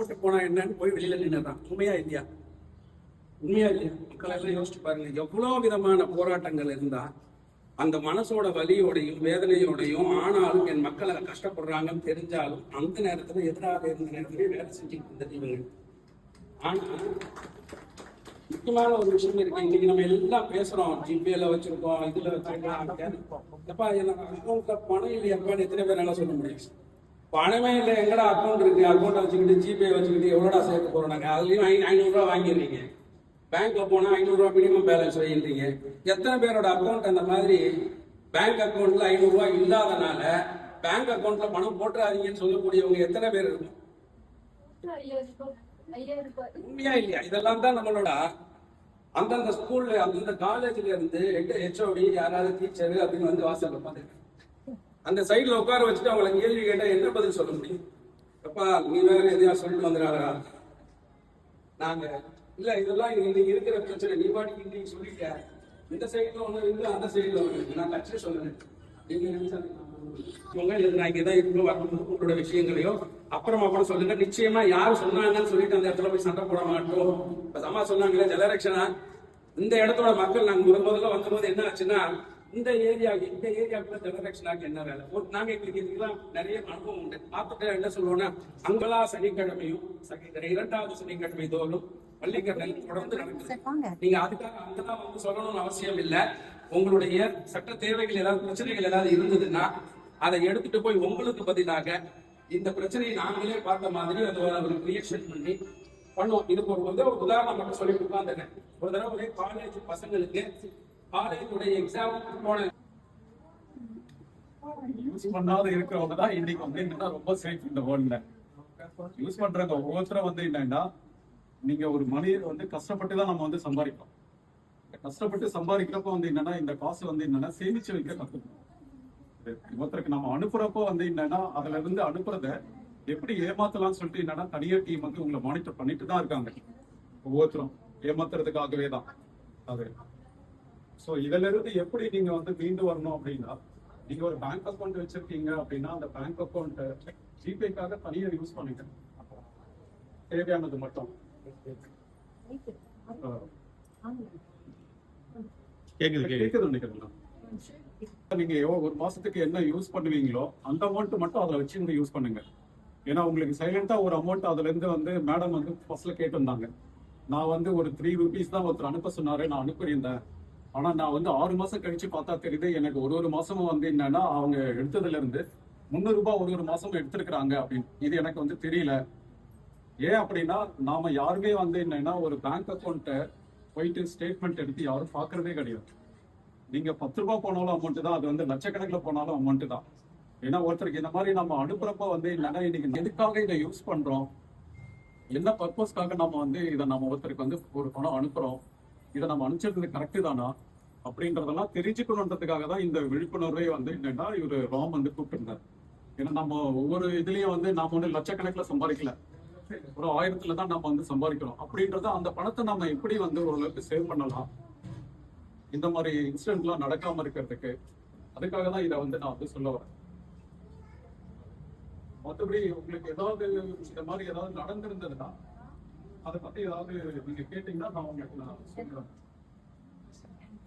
போட்டு போனா என்னன்னு போய் வெளியில நின்னுறான். உண்மையா இல்லையா? உண்மையா இல்லையா? மக்கள் எல்லாம் யோசிச்சு பாருங்க. எவ்வளவு விதமான போராட்டங்கள் இருந்தா அந்த மனசோட வலியோடையும் வேதனையோடையும் ஆனாலும் என் மக்களை கஷ்டப்படுறாங்கன்னு தெரிஞ்சாலும் அந்த நேரத்துல எதிராக இருந்த நேரத்திலே வேலை செஞ்சுட்டு இருந்தது இவங்க. ஆனா முக்கியமான ஒரு விஷயம் இருக்கு. இன்னைக்கு நம்ம எல்லாம் பேசுறோம், ஜிபேல வச்சிருக்கோம், இதுல வச்சிருக்கோம். எப்பா எனக்கு அக்கௌண்ட்ல பணம் இல்லையாப்பான்னு எத்தனை பேரால சொல்ல முடியும்? பணமே இல்லை, எங்கடா அக்கௌண்ட் இருக்கு, அக்கௌண்ட்டை வச்சுக்கிட்டு ஜிபே வச்சுக்கிட்டு எவ்வளோடா சேர்க்க போறோம் நாங்க? அதுலயும் 500 ரூபா வாங்கிடுறீங்க. பேங்க்ல போனா 500 ரூபா மினிமம் பேலன்ஸ் வைக்கிறீங்க. எத்தனை பேரோட அக்கௌண்ட் அந்த மாதிரி பேங்க் அக்கௌண்ட்ல 500 ரூபாய் இல்லாதனால பேங்க் அக்கௌண்ட்ல பணம் போட்டுறாதீங்கன்னு சொல்லக்கூடியவங்க எத்தனை பேர் இருக்கும்? உண்மையா இல்லையா? இதெல்லாம் தான் நம்மளோட அந்தந்த ஸ்கூல்ல அந்த காலேஜ்ல இருந்து ஹெச்ஓடி யாராவது டீச்சர் அப்படின்னு வந்து வாசல்ல பார்த்துருக்கேன். அந்த சைட்ல உட்கார வச்சுட்டு அவங்களை கேள்வி கேட்டா என்ன பதில் சொல்ல முடியும்? அப்பா நீ வேற எதையா சொல்லிட்டு வந்துடாரா? நாங்க இல்ல, இதெல்லாம் இன்னைக்கு இருக்கிற பிரச்சனை. நீ பாட்டுக்கு இன்னைக்கு சொல்லிட்ட, இந்த சைட்ல ஒண்ணு இருக்கு, அந்த சைட்ல ஒண்ணு இருக்கு. நான் கட்சியை சொல்லுறேன். நீங்க நான் இங்கதான் இருக்கு வரணும் உங்களோட விஷயங்களையோ அப்புறமா கூட சொல்லுங்க. நிச்சயமா யாரு சொன்னாங்கன்னு சொல்லிட்டு அந்த இடத்துல போய் சண்டை போட மாட்டோம். இப்ப சமா சொன்னாங்களே ஜலரக்ஷனா, இந்த இடத்தோட மக்கள் நாங்க முதல்ல வந்தபோது என்ன ஆச்சுன்னா, இந்த ஏரியாவுக்குள்ள ஜலரக்ஷனாக்கு என்ன வேலை? நாங்க எங்களுக்கு இதுக்கெல்லாம் நிறைய அனுபவம் உண்டு. பார்த்துட்டு என்ன சொல்லுவோம்னா, அங்கலா சனிக்கிழமையும் 2வது சனிக்கிழமை தோறும் பள்ளிக்கரணை தொடர்ந்து நடக்குது. நீங்க அதுக்காக அங்கெல்லாம் வந்து சொல்லணும்னு அவசியம் இல்லை. உங்களுடைய சட்ட தேவைகள் ஏதாவது பிரச்சனைகள் ஏதாவது இருந்ததுன்னா அதை எடுத்துட்டு போய் உங்களுக்கு பதிலாக இந்த பிரச்சனையை நாங்களே பார்த்த மாதிரி அதை ஒரு கிரியேஷன் பண்ணி பண்ணுவோம். இதுக்கு ஒரு உதாரணம் மட்டும் சொல்லி உட்கார்ந்துட்டேன். ஒரு தடவை காலேஜ் பசங்களுக்கு காலேஜுடைய எக்ஸாம் போன யூஸ் பண்ணாத இருக்கிறவங்க தான் இன்னைக்கு வந்து என்னன்னா ரொம்ப சேஃப் இந்த வேர்ல்ட்ல. யூஸ் பண்றவங்க ஒவ்வொருத்தரும் வந்து என்னன்னா, நீங்க ஒரு மனிதர் வந்து கஷ்டப்பட்டு தான் நம்ம வந்து சம்பாதிக்கிறோம். கஷ்டப்பட்டு சம்பாதிக்கிறப்ப வந்து என்னன்னா, இந்த காசு வந்து என்னன்னா சேமிச்சு வைக்க கத்துக்கணும். ஒருத்தருக்கு நம்ம அனுப்புறப்போ வந்து என்னன்னா, அதுல இருந்து அனுப்புறத எப்படி ஏமாத்தலாம்னு சொல்லிட்டு என்னன்னா தனியார் டீம் வந்து உங்களை மானிட்டர் பண்ணிட்டு தான் இருக்காங்க. ஒவ்வொருத்தரும் ஏமாத்துறதுக்காகவே தான் அது. ஸோ இதுல இருந்து எப்படி நீங்க வந்து மீண்டு வரணும் அப்படின்னா, நீங்க ஒரு பேங்க் அக்கௌண்ட் வச்சிருக்கீங்க அப்படின்னா அந்த பேங்க் அக்கௌண்ட் ஜிபேக்காக தனியாக யூஸ் பண்ணிக்க, தேவையானது மட்டும். கேக்குது நினைக்கிறேன். நீங்க ஒரு மாசத்துக்கு என்ன யூஸ் பண்ணுவீங்களோ அந்த அமௌண்ட் மட்டும் அதுல வச்சு யூஸ் பண்ணுங்க. ஏன்னா உங்களுக்கு சைலண்டா ஒரு அமௌண்ட் அதுல இருந்து வந்து மேடம் வந்து ஃபர்ஸ்ட்ல கேட்டிருந்தாங்க. நான் வந்து ஒரு 3 rupees தான் ஒருத்தர் அனுப்ப சொன்னாரு, நான் அனுப்பியிருந்தேன். ஆனா நான் வந்து 6 மாசம் கழிச்சு பார்த்தா தெரியுது எனக்கு ஒரு மாசமும் வந்து என்னன்னா அவங்க எடுத்ததுல இருந்து 300 ரூபாய் ஒரு மாசம் எடுத்திருக்கிறாங்க அப்படின்னு. இது எனக்கு வந்து தெரியல. ஏன் அப்படின்னா நாம யாருமே வந்து என்னன்னா ஒரு பேங்க் அக்கௌண்ட்டை போயிட்டு ஸ்டேட்மெண்ட் எடுத்து யாரும் பாக்குறதே கிடையாது. நீங்க 10 ரூபாய் போனாலும் அமௌண்ட் தான், அது வந்து லட்சக்கணக்கில் போனாலும் அமௌண்ட் தான். ஏன்னா ஒருத்தருக்கு இந்த மாதிரி நம்ம அனுப்புறப்ப வந்து என்னன்னா இன்னைக்கு எதுக்காக இதை யூஸ் பண்றோம், என்ன பர்பஸ்க்காக நம்ம வந்து இதை நம்ம ஒருத்தருக்கு வந்து ஒரு பணம் அனுப்புறோம், இதை நம்ம அனுப்பிச்சது கரெக்டு தானா அப்படின்றதெல்லாம் தெரிஞ்சுக்கணுன்றதுக்காக தான் இந்த விழிப்புணர்வே வந்து என்னன்னா இவரு ராம் வந்து கூப்பிட்டுருந்தார். ஏன்னா நம்ம ஒவ்வொரு இதுலயும் வந்து நாம வந்து லட்சக்கணக்கில் சம்பாதிக்கல, ஒரு 1000த்துல தான் நம்ம வந்து சம்பாதிக்கிறோம். அப்படின்றத அந்த பணத்தை நம்ம எப்படி வந்து ஓரளவுக்கு சேவ் பண்ணலாம், இந்த மாதிரி இன்சிடென்ட்லாம் நடக்காம இருக்கிறதுக்கு, அதுக்காக தான் இதை வந்து நான் வந்து சொல்ல வரேன். மற்றபடி உங்களுக்கு ஏதாவது இந்த மாதிரி ஏதாவது நடந்திருந்ததுன்னா அதை பத்தி ஏதாவது நீங்க கேட்டீங்கன்னா நான் உங்களுக்கு நான் சொல்றேன்.